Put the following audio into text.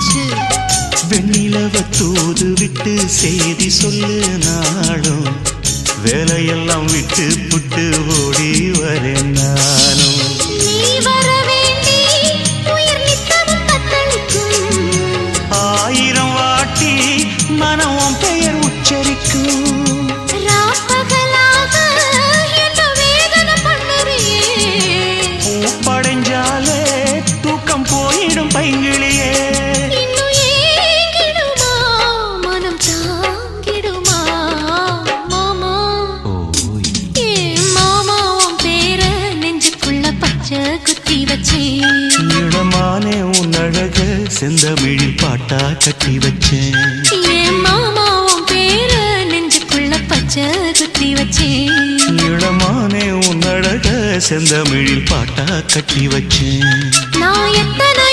வச்சு வெண்ணிலவ தூது விட்டு செய்தி சொல்லு நாளும் வேலையெல்லாம் விட்டு புட்டு ஓடி வரேன் நானும். நீ வர வேண்டி உயிர் நித்தமும் தத்தளிக்கும். 1000 வாட்டி மனம் பெயர் உச்சரிக்கும். ராப்பகலாக என்ன வேதனை பண்ணுறியே. பூப்படைஞ்சாலே தூக்கம் போயிடும் பைங்கிளியே. இன்னும் ஏங்கிடுமா மனம் தாங்கிடுமா மாமா. ஏ மாமா உன் பேர நெஞ்சுக்குள்ள பச்சை குத்தி வச்சேன். இடமானே உன் அழக செந்தமிழில் பாட்டா கட்டி வச்சேன். ஏ மாமா உன் பேர நெஞ்சுக்குள்ள பச்சை குத்தி வச்சேன். இடமானே உன் அழக செந்தமிழில் பாட்டா கட்டி வச்சேன். நான் எத்தனை